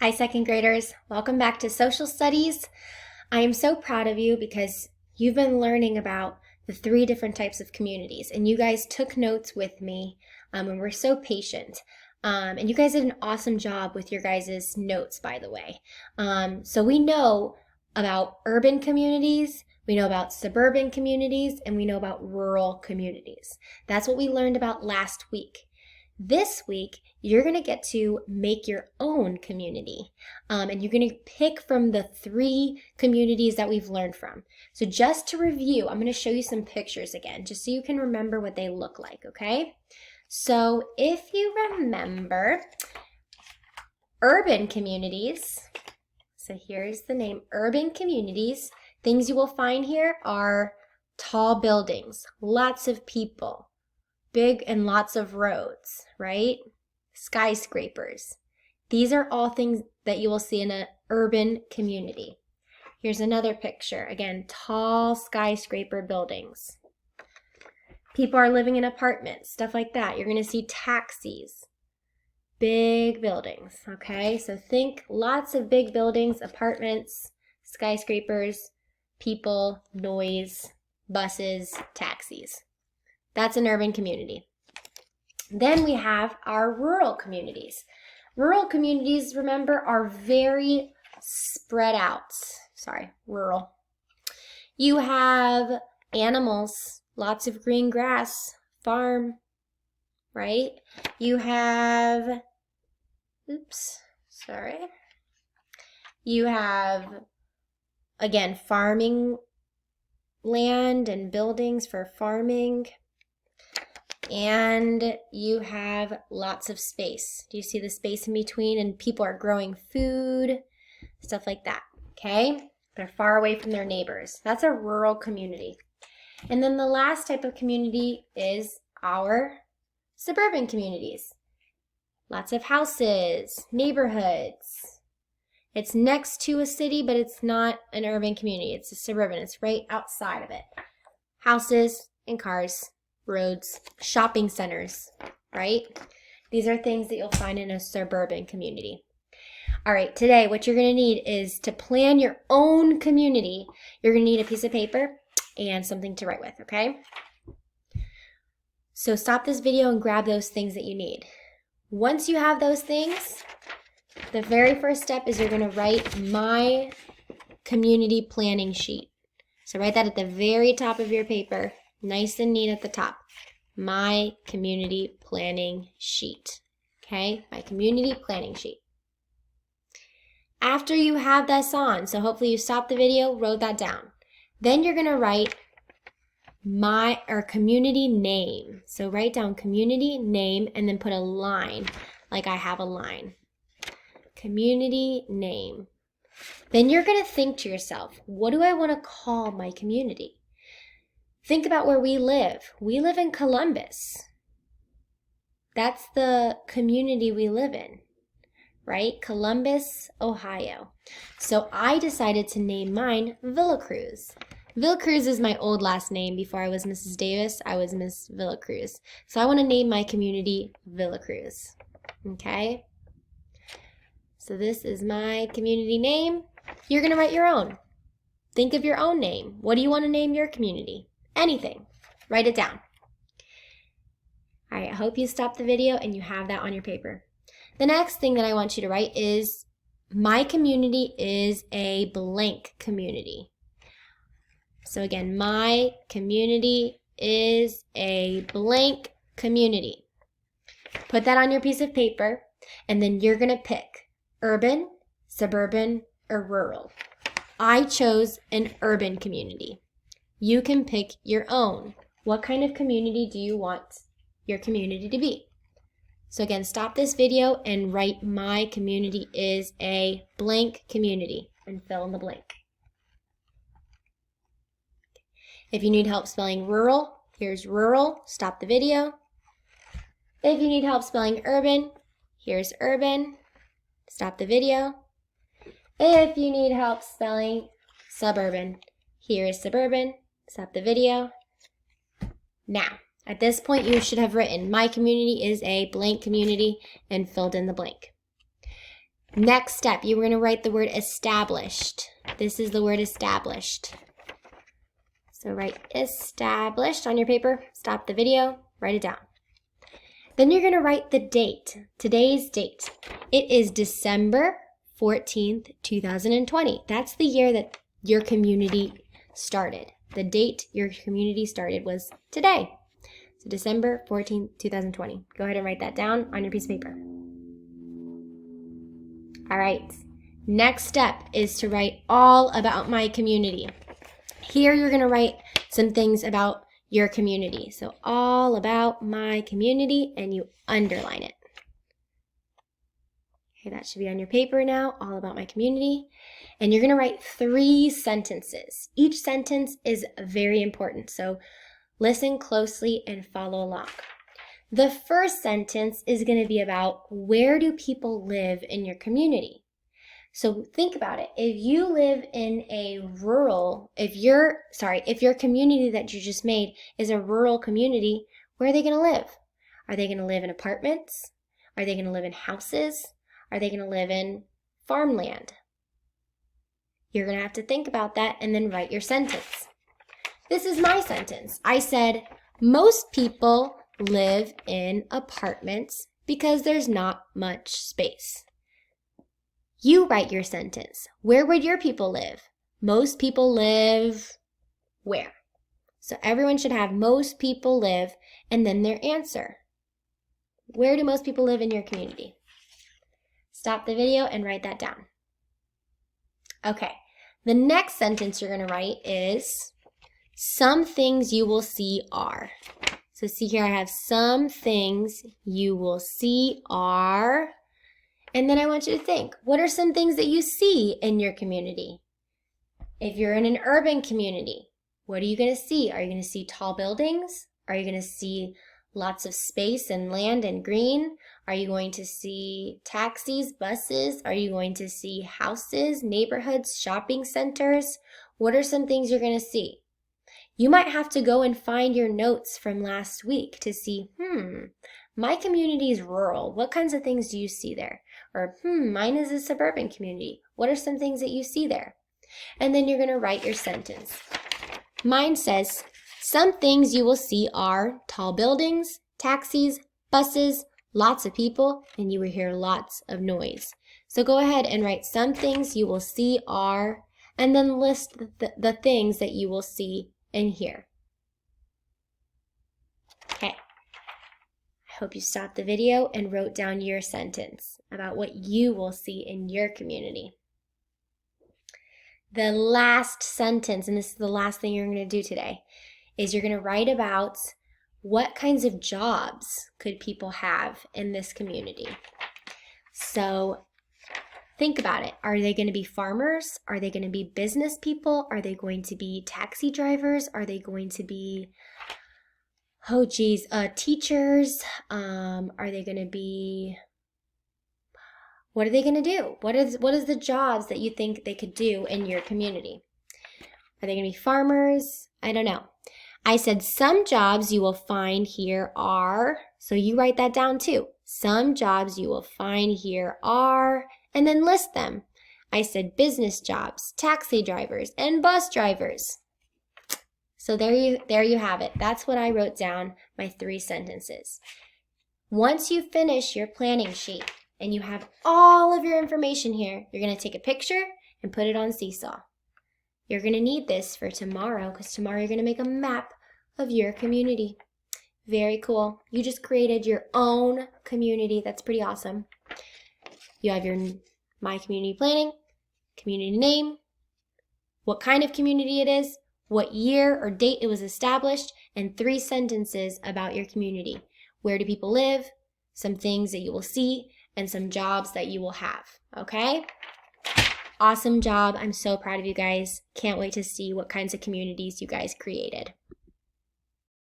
Hi, second graders. Welcome back to Social Studies. I am so proud of you because you've been learning about the 3 different types of communities, and you guys took notes with me, and were so patient. And you guys did an awesome job with your guys' notes, by the way. So we know about urban communities, we know about suburban communities, and we know about rural communities. That's what we learned about last week. This week, you're going to get to make your own community. And you're going to pick from the 3 communities that we've learned from. So just to review, I'm going to show you some pictures again, just so you can remember what they look like, okay? So if you remember, urban communities, so here's the name, urban communities. Things you will find here are tall buildings, lots of people, big and lots of roads, right? Skyscrapers. These are all things that you will see in an urban community. Here's another picture. Again, tall skyscraper buildings. People are living in apartments, stuff like that. You're going to see taxis, big buildings, okay? So think lots of big buildings, apartments, skyscrapers, people, noise, buses, taxis. That's an urban community. Then we have our rural communities. Rural communities, remember, are very spread out. Rural. You have animals, lots of green grass, farm, right? You have, you have, again, farming land and buildings for farming. And you have lots of space. Do you see the space in between? And people are growing food, stuff like that, okay? They're far away from their neighbors. That's a rural community. And then the last type of community is our suburban communities. Lots of houses, neighborhoods. It's next to a city, but it's not an urban community. It's a suburban. It's right outside of it. Houses and cars, roads, shopping centers, right? These are things that you'll find in a suburban community. All right, today what you're going to need is to plan your own community. You're going to need a piece of paper and something to write with, okay? So stop this video and grab those things that you need. Once you have those things, the very first step is you're going to write my community planning sheet. So write that at the very top of your paper. Nice and neat at the top. My community planning sheet. Okay, my community planning sheet. After you have this on, so hopefully you stopped the video, wrote that down. Then you're going to write community name. So write down community name and then put a line, like I have a line. Community name. Then you're going to think to yourself, what do I want to call my community? Think about where we live. We live in Columbus. That's the community we live in, right? Columbus, Ohio. So I decided to name mine Villa Cruz. Villa Cruz is my old last name. Before I was Mrs. Davis, I was Miss Villa Cruz. So I want to name my community Villa Cruz, okay? So this is my community name. You're going to write your own. Think of your own name. What do you want to name your community? Anything. Write it down. All right, I hope you stopped the video and you have that on your paper. The next thing that I want you to write is, my community is a blank community. So again, my community is a blank community. Put that on your piece of paper, and then you're going to pick urban, suburban, or rural. I chose an urban community. You can pick your own. What kind of community do you want your community to be? So again, stop this video and write my community is a blank community and fill in the blank. If you need help spelling rural, here's rural. Stop the video. If you need help spelling urban, here's urban. Stop the video. If you need help spelling suburban, here is suburban. Stop the video. Now, at this point, you should have written, my community is a blank community, and filled in the blank. Next step, you're going to write the word established. This is the word established. So write established on your paper. Stop the video. Write it down. Then you're going to write the date, today's date. It is December 14th, 2020. That's the year that your community started. The date your community started was today. So December 14th, 2020. Go ahead and write that down on your piece of paper. All right. Next step is to write all about my community. Here you're going to write some things about your community. So all about my community, and you underline it. Okay, that should be on your paper now, all about my community. And you're going to write 3 sentences. Each sentence is very important, so listen closely and follow along. The first sentence is going to be about where do people live in your community? So think about it. If you live in a rural, if your community that you just made is a rural community, where are they going to live? Are they going to live in apartments? Are they going to live in houses? Are they going to live in farmland? You're going to have to think about that and then write your sentence. This is my sentence. I said, most people live in apartments because there's not much space. You write your sentence. Where would your people live? Most people live where? So everyone should have most people live and then their answer. Where do most people live in your community? Stop the video and write that down. Okay, the next sentence you're going to write is some things you will see are. So see here, I have some things you will see are. And then I want you to think, what are some things that you see in your community? If you're in an urban community, what are you going to see? Are you going to see tall buildings? Are you going to see lots of space and land and green? Are you going to see taxis, buses? Are you going to see houses, neighborhoods, shopping centers? What are some things you're going to see? You might have to go and find your notes from last week to see, my community is rural. What kinds of things do you see there? Or, mine is a suburban community. What are some things that you see there? And then you're going to write your sentence. Mine says, some things you will see are tall buildings, taxis, buses, lots of people, and you will hear lots of noise. So go ahead and write some things you will see are, and then list the things that you will see and hear. Okay. I hope you stopped the video and wrote down your sentence about what you will see in your community. The last sentence, and this is the last thing you're going to do today, is you're going to write about what kinds of jobs could people have in this community. So think about it. Are they going to be farmers? Are they going to be business people? Are they going to be taxi drivers? Are they going to be teachers? Are they going to be, what are they going to do? What is the jobs that you think they could do in your community? Are they going to be farmers? I don't know. I said some jobs you will find here are, so you write that down too. Some jobs you will find here are, and then list them. I said business jobs, taxi drivers, and bus drivers. So there you have it. That's what I wrote down, my 3 sentences. Once you finish your planning sheet and you have all of your information here, you're going to take a picture and put it on Seesaw. You're going to need this for tomorrow because tomorrow you're going to make a map of your community. Very cool. You just created your own community. That's pretty awesome. You have your My Community Planning, community name, what kind of community it is, what year or date it was established, and 3 sentences about your community. Where do people live, some things that you will see, and some jobs that you will have. Okay? Awesome job. I'm so proud of you guys. Can't wait to see what kinds of communities you guys created.